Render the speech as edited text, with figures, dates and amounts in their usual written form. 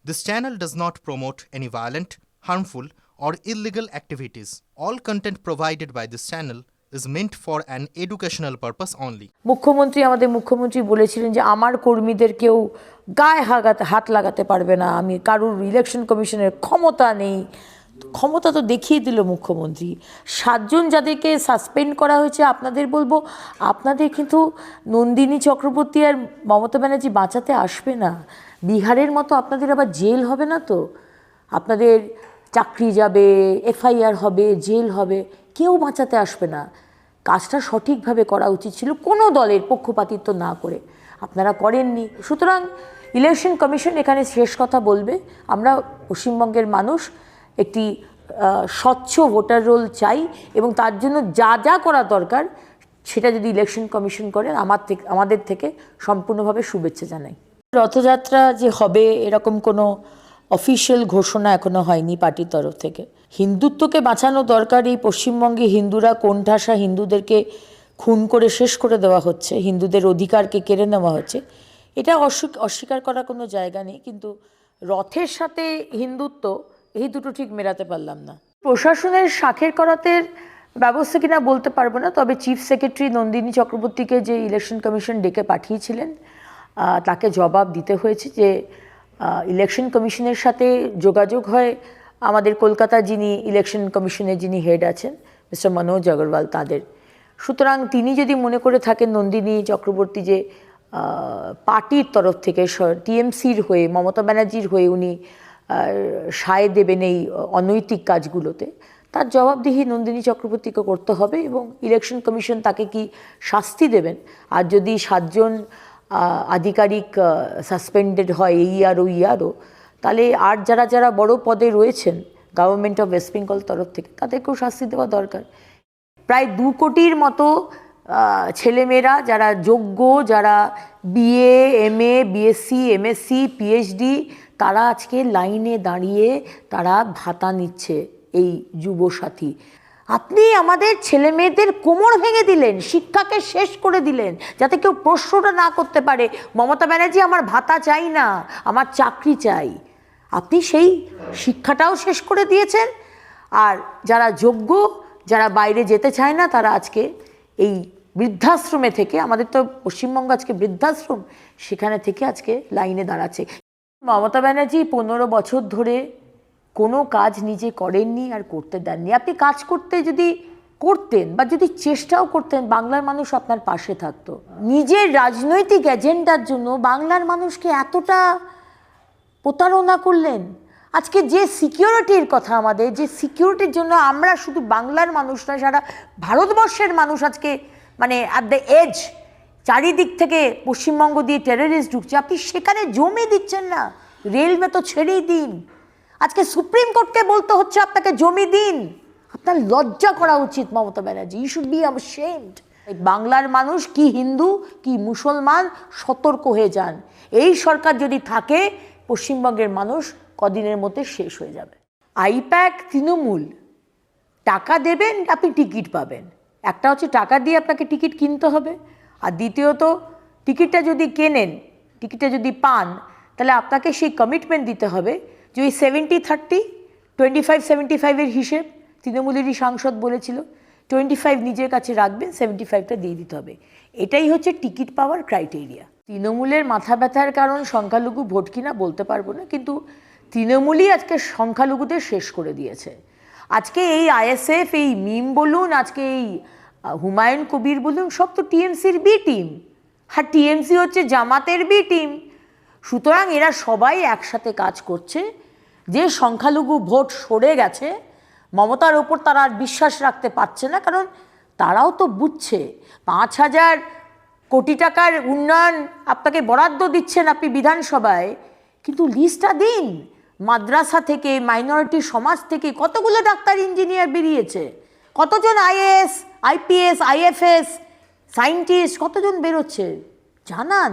This channel does not promote any violent, harmful, or illegal activities. All content provided by this channel is meant for an educational purpose only. আমাদের মুখ্যমন্ত্রী বলেছিলেন যে আমার কর্মীদের কেউ গায়ে হাত লাগাতে পারবে না, আমি কারুর ইলেকশন কমিশনের ক্ষমতা নেই। ক্ষমতা তো দেখিয়ে দিল মুখ্যমন্ত্রী। 7 জন যাদেরকে সাসপেন্ড করা হয়েছে, আপনাদের বলবো আপনাদের কিন্তু নন্দিনী চক্রবর্তী আর মমতা ব্যানার্জি বাঁচাতে আসবে না। বিহারের মতো আপনাদের আবার জেল হবে না তো? আপনাদের চাকরি যাবে, এফআইআর হবে, জেল হবে, কেউ বাঁচাতে আসবে না। কাজটা সঠিকভাবে করা উচিত ছিল, কোনো দলের পক্ষপাতিত্ব না করে। আপনারা করেননি। সুতরাং ইলেকশন কমিশন এখানে শেষ কথা বলবে। আমরা পশ্চিমবঙ্গের মানুষ একটি স্বচ্ছ ভোটার রোল চাই, এবং তার জন্য যা যা করা দরকার সেটা যদি ইলেকশন কমিশন করেন, আমাদের থেকে সম্পূর্ণভাবে শুভেচ্ছা জানাই। রথযাত্রা যে হবে এরকম কোনো অফিশিয়াল ঘোষণা এখনো হয়নি পার্টির তরফ থেকে। হিন্দুত্বকে বাঁচানো দরকার। এই পশ্চিমবঙ্গে হিন্দুরা কোণঠাসা, হিন্দুদেরকে খুন করে শেষ করে দেওয়া হচ্ছে, হিন্দুদের অধিকারকে কেড়ে নেওয়া হচ্ছে, এটা অস্বীকার করার কোনো জায়গা নেই। কিন্তু রথের সাথে হিন্দুত্ব, এই দুটো ঠিক মেলাতে পারলাম না। প্রশাসনের শাখের করাতের ব্যবস্থা কিনা বলতে পারবো না, তবে চিফ সেক্রেটারি নন্দিনী চক্রবর্তীকে যে ইলেকশন কমিশন ডেকে পাঠিয়েছিলেন তাকে জবাব দিতে হয়েছে যে ইলেকশন কমিশনের সাথে যোগাযোগ হয় আমাদের কলকাতা যিনি ইলেকশন কমিশনের যিনি হেড আছেন মিস্টার মনোজ আগরওয়াল তাদের। সুতরাং তিনি যদি মনে করে থাকেন নন্দিনী চক্রবর্তী যে পার্টির তরফ থেকে টিএমসির হয়ে, মমতা ব্যানার্জির হয়ে উনি সায় দেবেন এই অনৈতিক কাজগুলোতে, তার জবাবদিহি নন্দিনী চক্রবর্তীকে করতে হবে, এবং ইলেকশন কমিশন তাকে কি শাস্তি দেবেন। আর যদি 7 জন আধিকারিক সাসপেন্ডেড হয় এই ইয়ার ওই ইয়ারও, তাহলে আর যারা বড় পদে রয়েছেন গভর্নমেন্ট অফ ওয়েস্ট বেঙ্গল তরফ থেকে, তাদেরকেও শাস্তি দেওয়া দরকার। প্রায় 2 কোটির মতো ছেলেমেয়েরা যারা যোগ্য, যারা BA, MA, BSc, MSc, PhD, তারা আজকে লাইনে দাঁড়িয়ে তারা ভাতা নিচ্ছে এই যুবসাথী। আপনি আমাদের ছেলে মেয়েদের কোমর ভেঙে দিলেন, শিক্ষাকে শেষ করে দিলেন, যাতে কেউ প্রশ্নটা না করতে পারে মমতা ব্যানার্জি আমার ভাতা চাই না, আমার চাকরি চাই। আপনি সেই শিক্ষাটাও শেষ করে দিয়েছেন। আর যারা যোগ্য, যারা বাইরে যেতে চায় না, তারা আজকে এই বৃদ্ধাশ্রমে থেকে, আমাদের তো পশ্চিমবঙ্গ আজকে বৃদ্ধাশ্রম, সেখানে থেকে আজকে লাইনে দাঁড়াচ্ছে। মমতা ব্যানার্জি 15 বছর ধরে কোনো কাজ নিজে করেননি আর করতে দেননি। আপনি কাজ করতে যদি করতেন বা যদি চেষ্টাও করতেন, বাংলার মানুষ আপনার পাশে থাকতো। নিজের রাজনৈতিক এজেন্ডার জন্য বাংলার মানুষকে এতটা প্রতারণা করলেন। আজকে যে সিকিউরিটির কথা, আমাদের যে সিকিউরিটির জন্য আমরা শুধু বাংলার মানুষ নয়, সারা ভারতবর্ষের মানুষ আজকে মানে অ্যাট দ্য এজ, চারিদিক থেকে পশ্চিমবঙ্গ দিয়ে টেররিস্ট ঢুকছে, আপনি সেখানে জমি দিচ্ছেন না। রেলওয়ে তো ছেড়েই দিন, আজকে সুপ্রিম কোর্টকে বলতে হচ্ছে আপনাকে জমি দিন। আপনার লজ্জা করা উচিত Mamata Banerjee. You should be ashamed. বাংলার মানুষ কি হিন্দু কি মুসলমান, সতর্ক হয়ে যান। এই সরকার যদি থাকে, পশ্চিমবঙ্গের মানুষ কদিনের মধ্যে শেষ হয়ে যাবে। আইপ্যাক তৃণমূল, টাকা দেবেন আপনি টিকিট পাবেন। একটা হচ্ছে টাকা দিয়ে আপনাকে টিকিট কিনতে হবে, আর দ্বিতীয়ত টিকিটটা যদি কেনেন, টিকিটটা যদি পান, তাহলে আপনাকে সেই কমিটমেন্ট দিতে হবে যে ওই 70-30, 25-75-এর হিসেব তৃণমূলেরই সাংসদ বলেছিল, 25 নিজের কাছে রাখবেন, 75টা দিয়ে দিতে হবে। এটাই হচ্ছে টিকিট পাওয়ার ক্রাইটেরিয়া। তৃণমূলের মাথা ব্যথার কারণ সংখ্যালঘু ভোট কিনা বলতে পারবো না, কিন্তু তৃণমূলই আজকে সংখ্যালঘুদের শেষ করে দিয়েছে। আজকে এই আইএসএফ, এই মিম বলুন, আজকে এই হুমায়ুন কবির বলুন, সব তো টিএমসির বি টিম, আর টিএমসি হচ্ছে জামাতের বি টিম। সুতরাং এরা সবাই একসাথে কাজ করছে। যে সংখ্যালঘু ভোট সরে গেছে, মমতার ওপর তারা আর বিশ্বাস রাখতে পারছে না, কারণ তারাও তো বুঝছে 5,000 কোটি টাকার উন্নয়ন আপনাকে বরাদ্দ দিচ্ছেন আপনি বিধানসভায়, কিন্তু লিস্টটা দিন। মাদ্রাসা থেকে, মাইনরিটি সমাজ থেকে কতগুলো ডাক্তার, ইঞ্জিনিয়ার বেরিয়েছে, কতজন আইএএস, আইপিএস, আইএফএস, সায়েন্টিস্ট কতজন বেরোচ্ছে জানান।